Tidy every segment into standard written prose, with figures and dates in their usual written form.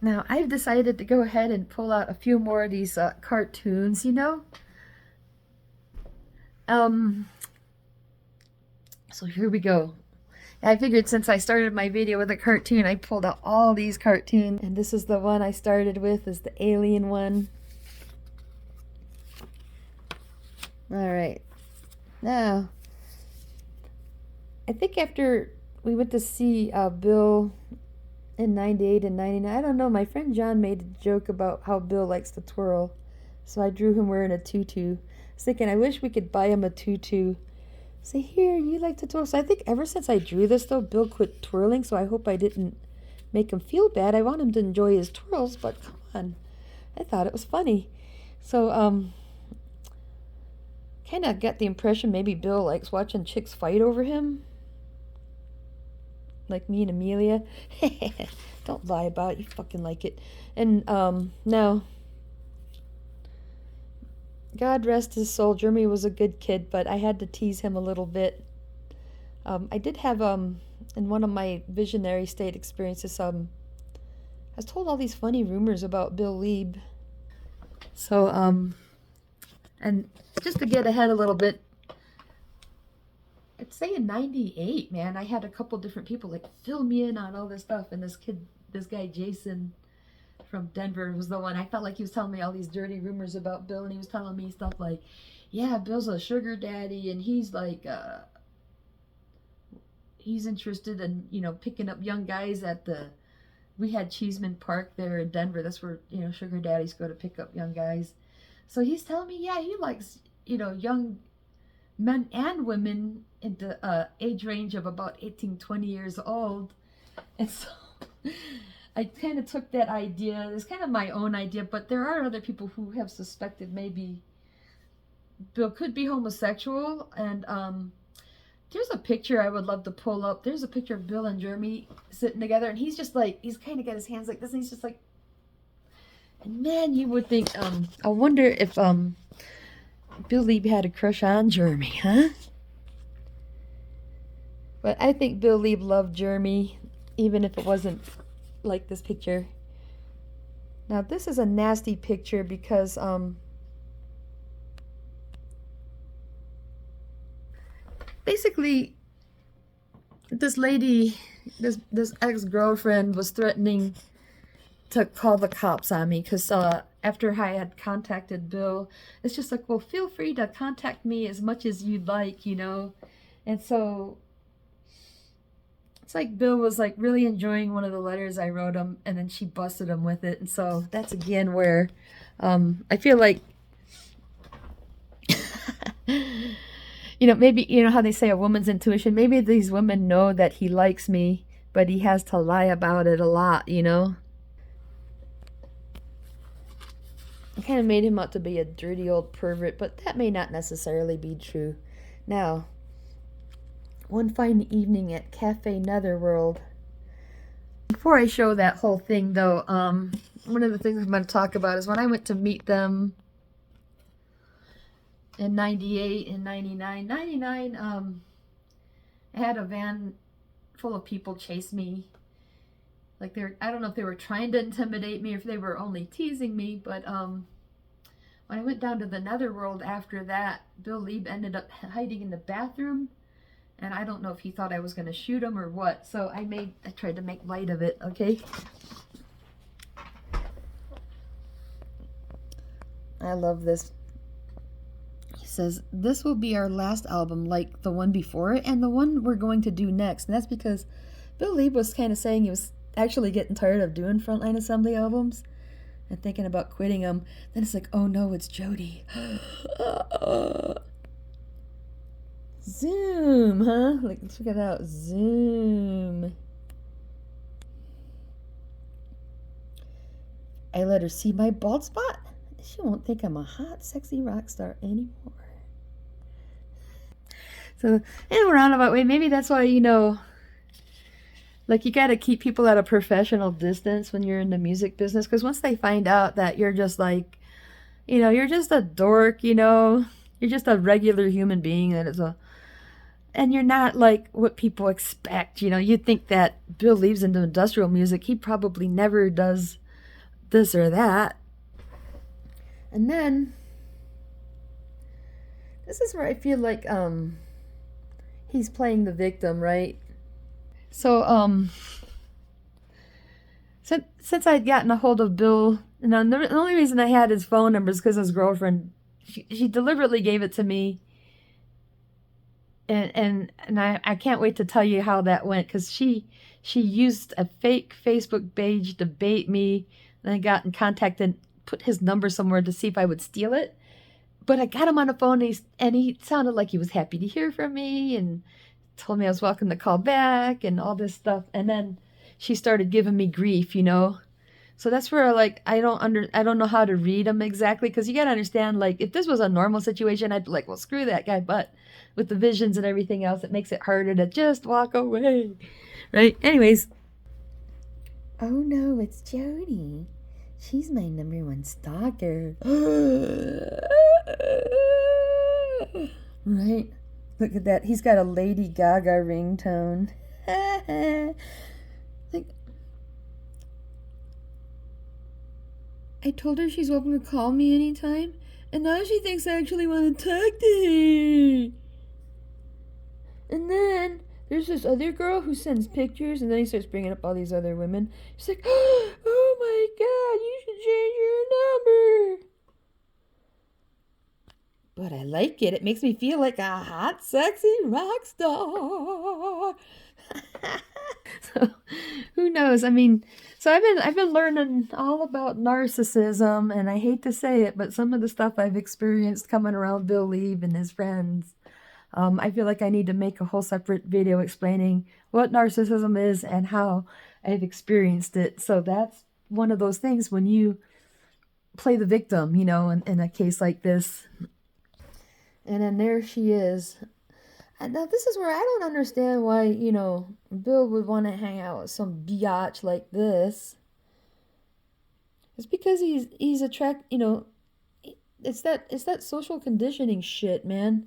Now, I've decided to go ahead and pull out a few more of these cartoons, you know? Um, so here we go. I figured since I started my video with a cartoon, I pulled out all these cartoons. And this is the one I started with, is the alien one. Alright. Now, I think after we went to see Bill in 98 and 99, I don't know, my friend John made a joke about how Bill likes to twirl. So I drew him wearing a tutu. I was thinking, I wish we could buy him a tutu. Say, here, you like to twirl. So I think ever since I drew this, though, Bill quit twirling, so I hope I didn't make him feel bad. I want him to enjoy his twirls, but come on. I thought it was funny. So, kind of got the impression maybe Bill likes watching chicks fight over him. Like me and Amelia. Don't lie about it. You fucking like it. And, now, God rest his soul, Jeremy was a good kid, but I had to tease him a little bit. I did have, in one of my visionary state experiences, I was told all these funny rumors about Bill Lieb. So, and just to get ahead a little bit, I'd say in 98, man, I had a couple different people like fill me in on all this stuff. And this guy, Jason from Denver, was the one. I felt like he was telling me all these dirty rumors about Bill. And he was telling me stuff like, yeah, Bill's a sugar daddy. And he's like, he's interested in, picking up young guys we had Cheeseman Park there in Denver. That's where, sugar daddies go to pick up young guys. So he's telling me, yeah, he likes, young men and women in the age range of about 18, 20 years old. And so I kind of took that idea. It's kind of my own idea, but there are other people who have suspected maybe Bill could be homosexual. And there's a picture I would love to pull up. There's a picture of Bill and Jeremy sitting together, and he's just like, he's kind of got his hands like this, and he's just like, and man, you would think, I wonder if Bill Lieb had a crush on Jeremy, huh? But I think Bill Lieb loved Jeremy, even if it wasn't like this picture. Now, this is a nasty picture because, basically, this lady, this ex-girlfriend was threatening to call the cops on me because after I had contacted Bill, it's just like, well, feel free to contact me as much as you'd like, And so it's like Bill was like really enjoying one of the letters I wrote him, and then she busted him with it. And so that's again where I feel like, maybe, how they say a woman's intuition, maybe these women know that he likes me, but he has to lie about it a lot, I kind of made him out to be a dirty old pervert, but that may not necessarily be true. Now, one fine evening at Cafe Netherworld. Before I show that whole thing, though, one of the things I'm going to talk about is when I went to meet them in 98 and 99. 99, I had a van full of people chase me. Like I don't know if they were trying to intimidate me or if they were only teasing me, but when I went down to the Netherworld after that, Bill Lieb ended up hiding in the bathroom, and I don't know if he thought I was going to shoot him or what. So I tried to make light of it, okay? I love this. He says, this will be our last album, like the one before it, and the one we're going to do next. And that's because Bill Lieb was kind of saying he was actually getting tired of doing Frontline Assembly albums and thinking about quitting them. Then it's like, oh no, it's Jody. Zoom, huh? Like, check it out. Zoom. I let her see my bald spot. She won't think I'm a hot, sexy rock star anymore. So, in a roundabout way, maybe that's why, like, you got to keep people at a professional distance when you're in the music business, because once they find out that you're just like, you're just a dork, you're just a regular human being and you're not like what people expect, you'd think that Bill Lieb's into industrial music. He probably never does this or that. And then this is where I feel like he's playing the victim, right? So since I'd gotten a hold of Bill, and the only reason I had his phone number is because his girlfriend, she deliberately gave it to me, and I can't wait to tell you how that went, because she used a fake Facebook page to bait me, and I got in contact and put his number somewhere to see if I would steal it. But I got him on the phone, and he sounded like he was happy to hear from me, and told me I was welcome to call back and all this stuff. And then she started giving me grief, you know. So that's where, like, I don't know how to read them exactly, because you got to understand, like, if this was a normal situation, I'd be like, well, screw that guy. But with the visions and everything else, it makes it harder to just walk away, right? Anyways. Oh no, it's Jody. She's my number one stalker. Right? Look at that. He's got a Lady Gaga ringtone. Like, I told her she's welcome to call me anytime, and now she thinks I actually want to talk to her. And then there's this other girl who sends pictures, and then he starts bringing up all these other women. She's like, oh my God, you should change your number. But I like it. It makes me feel like a hot, sexy rock star. So, who knows? I mean, so I've been learning all about narcissism, and I hate to say it, but some of the stuff I've experienced coming around Bill Leave and his friends, I feel like I need to make a whole separate video explaining what narcissism is and how I've experienced it. So that's one of those things when you play the victim, you know, in a case like this. And then there she is. And now this is where I don't understand why, you know, Bill would want to hang out with some biatch like this. It's because he's you know, it's that social conditioning shit, man.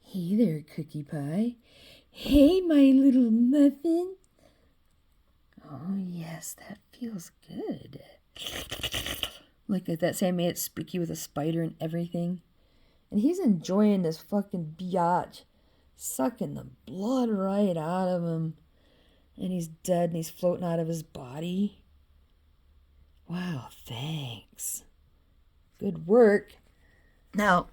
Hey there, Cookie Pie. Hey, my little muffin. Oh, yes, that feels good. Look at that. Say I made it spooky with a spider and everything. And he's enjoying this fucking biatch, sucking the blood right out of him. And he's dead and he's floating out of his body. Wow, thanks. Good work. Now,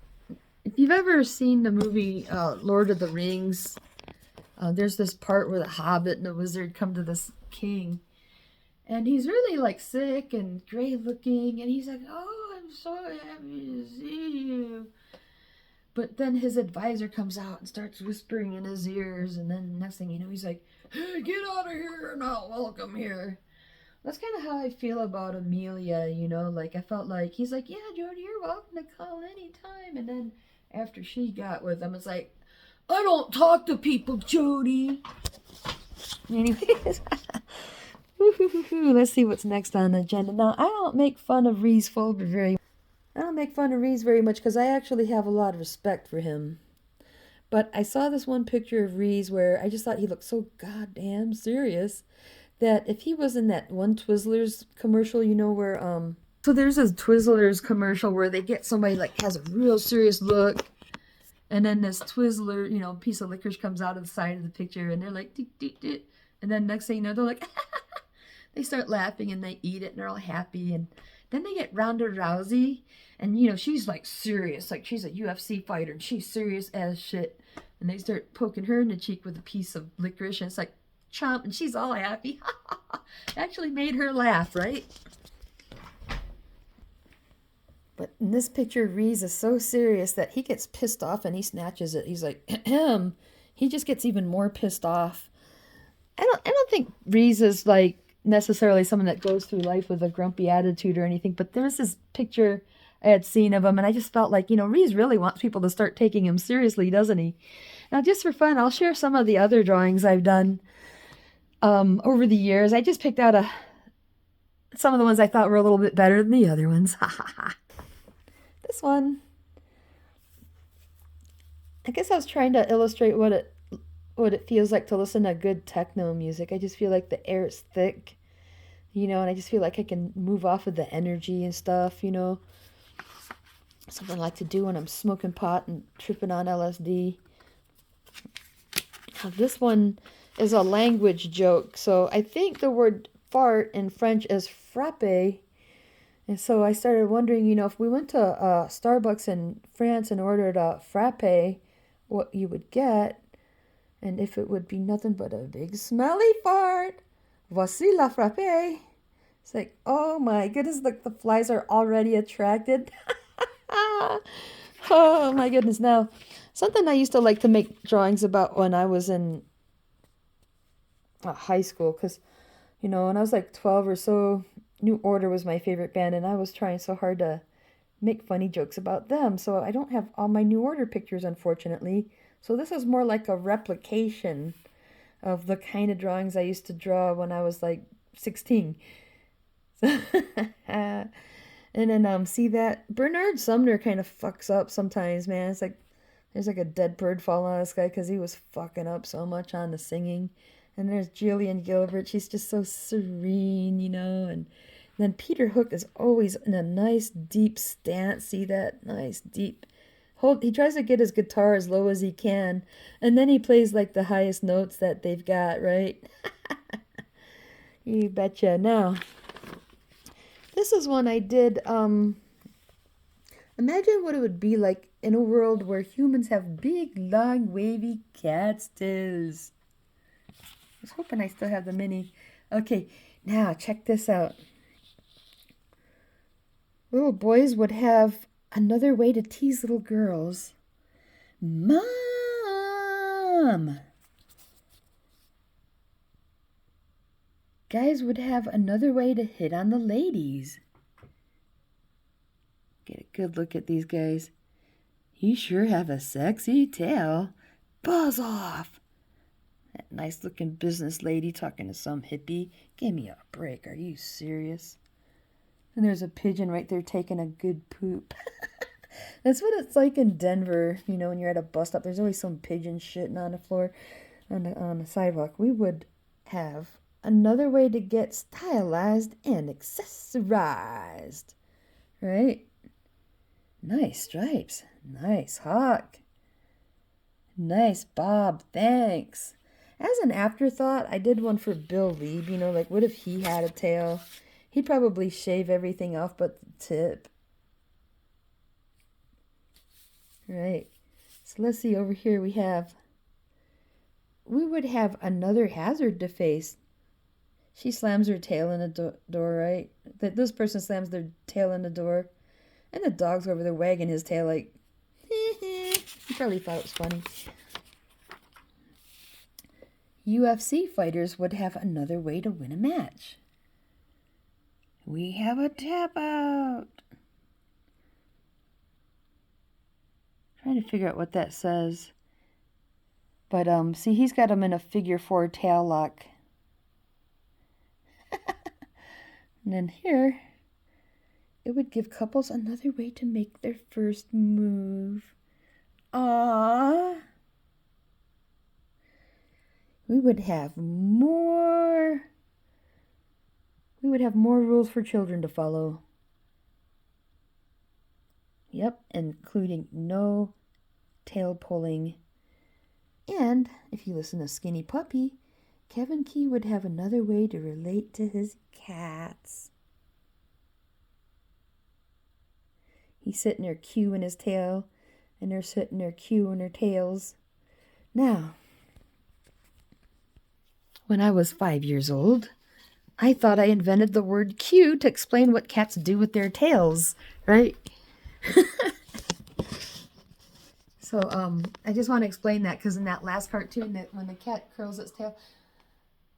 if you've ever seen the movie Lord of the Rings, there's this part where the Hobbit and the wizard come to this king. And he's really like sick and gray looking. And he's like, oh, I'm so happy to see you. But then his advisor comes out and starts whispering in his ears. And then next thing you know, he's like, hey, get out of here. I'm not welcome here. That's kind of how I feel about Amelia, you know. Like, I felt like, he's like, yeah, Jody, you're welcome to call anytime. And then after she got with him, it's like, I don't talk to people, Jody. Anyways. Let's see what's next on the agenda. Now, I don't make fun of Reese Fulber very much because I actually have a lot of respect for him. But I saw this one picture of Reese where I just thought he looked so goddamn serious that if he was in that one Twizzlers commercial, you know, where so there's this Twizzlers commercial where they get somebody like has a real serious look, and then this Twizzler, you know, piece of licorice comes out of the side of the picture, and they're like, deet, deet, deet. And then next thing you know, they're like, they start laughing and they eat it and they're all happy. And then they get Ronda Rousey, and you know, she's like serious, like she's a UFC fighter and she's serious as shit. And they start poking her in the cheek with a piece of licorice, and it's like, chomp, and she's all happy. Actually made her laugh, right? But in this picture, Reese is so serious that he gets pissed off and he snatches it. He's like, ahem. He just gets even more pissed off. I don't think Reese is like necessarily someone that goes through life with a grumpy attitude or anything, but there was this picture I had seen of him, and I just felt like, you know, Reese really wants people to start taking him seriously, doesn't he? Now, just for fun, I'll share some of the other drawings I've done over the years. I just picked out some of the ones I thought were a little bit better than the other ones. This one, I guess I was trying to illustrate what it feels like to listen to good techno music. I just feel like the air is thick you know, and I just feel like I can move off of the energy and stuff, you know. Something I like to do when I'm smoking pot and tripping on LSD. Now, this one is a language joke. So I think the word fart in French is frappe. And so I started wondering, you know, if we went to Starbucks in France and ordered a frappe, what you would get. And if it would be nothing but a big smelly fart. Voici la frappe. It's like, oh my goodness, the flies are already attracted. Oh my goodness. Now, something I used to like to make drawings about when I was in high school, because, you know, when I was like 12 or so, New Order was my favorite band, and I was trying so hard to make funny jokes about them. So I don't have all my New Order pictures, unfortunately. So this is more like a replication of the kind of drawings I used to draw when I was like 16. So and then see that Bernard Sumner kind of fucks up sometimes, man. It's like there's like a dead bird falling on this guy because he was fucking up so much on the singing. And there's Jillian Gilbert. She's just so serene, you know. And then Peter Hook is always in a nice deep stance. See that? Nice deep hold. He tries to get his guitar as low as he can, and then he plays like the highest notes that they've got, right? You betcha. Now, this is one I did. Imagine what it would be like in a world where humans have big, long, wavy cat's tails. I was hoping I still have the mini. Okay, now check this out. Little boys would have another way to tease little girls. Mom! Guys would have another way to hit on the ladies. Get a good look at these guys. You sure have a sexy tail. Buzz off! That nice looking business lady talking to some hippie. Give me a break. Are you serious? And there's a pigeon right there taking a good poop. That's what it's like in Denver. You know, when you're at a bus stop, there's always some pigeon shitting on the floor, on the sidewalk. We would have another way to get stylized and accessorized. Right? Nice stripes. Nice hawk. Nice bob. Thanks. As an afterthought, I did one for Bill Lieb. You know, like, what if he had a tail? He'd probably shave everything off but the tip. Right. So let's see, over here we would have another hazard to face. She slams her tail in the door, right? This person slams their tail in the door. And the dog's over there wagging his tail like, he probably thought it was funny. UFC fighters would have another way to win a match. We have a tap out. Trying to figure out what that says. But see, he's got him in a figure 4 tail lock. And then here, it would give couples another way to make their first move. Aww. We would have more rules for children to follow. Yep, including no tail pulling. And if you listen to Skinny Puppy, Kevin Key would have another way to relate to his cats. He's sitting there cueing his tail, and they're sitting there cueing their tails. Now, when I was 5 years old, I thought I invented the word cue to explain what cats do with their tails, right? So, I just want to explain that because in that last cartoon, that when the cat curls its tail,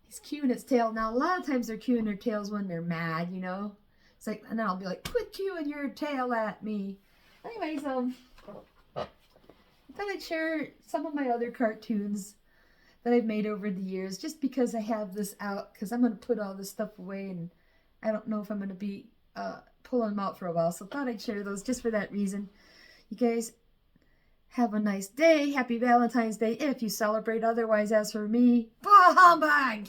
he's cueing its tail. Now, a lot of times they're cueing their tails when they're mad, you know? It's like, and then I'll be like, quit cueing your tail at me. Anyways, I thought I'd share some of my other cartoons that I've made over the years, just because I have this out, because I'm going to put all this stuff away, and I don't know if I'm going to be pulling them out for a while, so I thought I'd share those just for that reason. You guys have a nice day. Happy Valentine's Day if you celebrate. Otherwise, as for me, bah humbug!